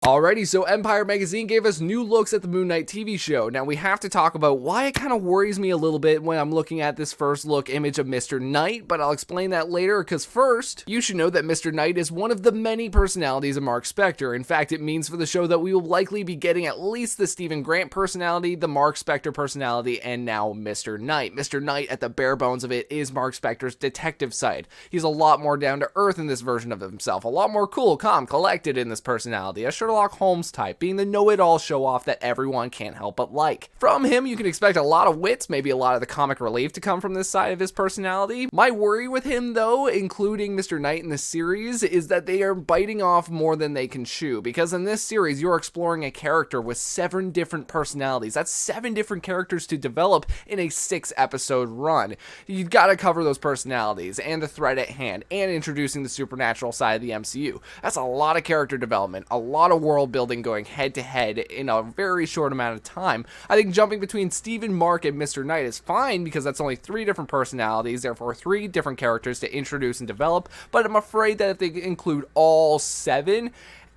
Alrighty, so Empire Magazine gave us new looks at the Moon Knight TV show. Now we have to talk about why it kind of worries me a little bit when I'm looking at this first look image of Mr. Knight, but I'll explain that later, because first, you should know that Mr. Knight is one of the many personalities of Marc Spectre. In fact, it means for the show that we will likely be getting at least the Stephen Grant personality, the Marc Spectre personality, and now Mr. Knight. Mr. Knight, at the bare bones of it, is Marc Spectre's detective side. He's a lot more down to earth in this version of himself, a lot more cool, calm, collected in this personality, a Sherlock Holmes type, being the know-it-all show-off that everyone can't help but like. From him, you can expect a lot of wits, maybe a lot of the comic relief to come from this side of his personality. My worry with him, though, including Mr. Knight in the series, is that they are biting off more than they can chew, because in this series, you're exploring a character with 7 different personalities. That's 7 different characters to develop in a 6-episode run. You've got to cover those personalities, and the threat at hand, and introducing the supernatural side of the MCU. That's a lot of character development, a lot of world building going head to head in a very short amount of time. I think jumping between Stephen, Mark, and Mr. Knight is fine because that's only 3 different personalities, therefore 3 different characters to introduce and develop, but I'm afraid that if they include all 7,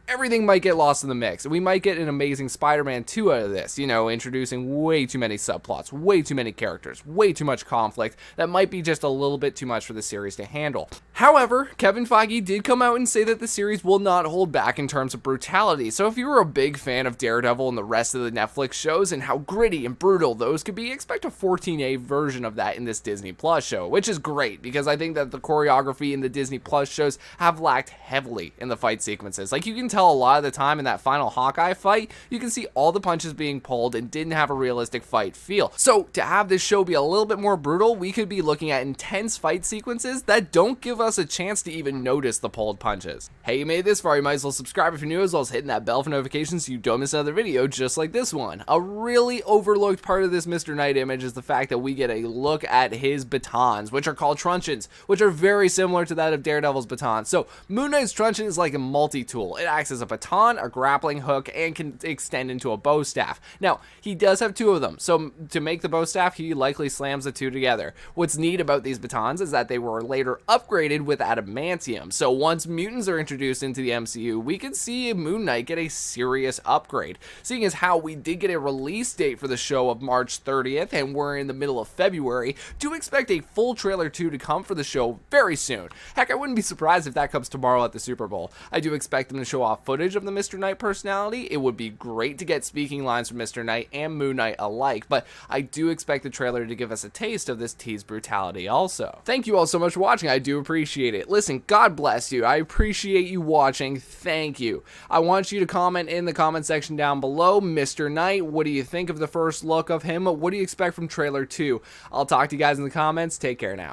everything might get lost in the mix. We might get an amazing Spider-Man 2 out of this, introducing way too many subplots, way too many characters, way too much conflict. That might be just a little bit too much for the series to handle. However, Kevin Feige did come out and say that the series will not hold back in terms of brutality, so if you were a big fan of Daredevil and the rest of the Netflix shows and how gritty and brutal those could be, expect a 14A version of that in this Disney Plus show, which is great because I think that the choreography in the Disney Plus shows have lacked heavily in the fight sequences. Like, you can tell a lot of the time in that final Hawkeye fight, you can see all the punches being pulled and didn't have a realistic fight feel. So to have this show be a little bit more brutal, we could be looking at intense fight sequences that don't give us a chance to even notice the pulled punches. Hey, you made it this far, you might as well subscribe if you're new, as well as hitting that bell for notifications so you don't miss another video just like this one. A really overlooked part of this Mr. Knight image is the fact that we get a look at his batons, which are called truncheons, which are very similar to that of Daredevil's baton. So Moon Knight's truncheon is like a multi-tool. It acts as a baton, a grappling hook, and can extend into a bow staff. Now, he does have 2 of them, so to make the bow staff, he likely slams the 2 together. What's neat about these batons is that they were later upgraded with adamantium, so once mutants are introduced into the MCU, we could see Moon Knight get a serious upgrade. Seeing as how we did get a release date for the show of March 30th, and we're in the middle of February, do expect a full trailer 2 to come for the show very soon. Heck, I wouldn't be surprised if that comes tomorrow at the Super Bowl. I do expect them to show off footage of the Mr. Knight personality. It would be great to get speaking lines from Mr. Knight and Moon Knight alike, but I do expect the trailer to give us a taste of this teased brutality also. Thank you all so much for watching. I do appreciate it. Listen, God bless you. I appreciate you watching. Thank you. I want you to comment in the comment section down below. Mr. Knight, what do you think of the first look of him? What do you expect from trailer 2? I'll talk to you guys in the comments. Take care now.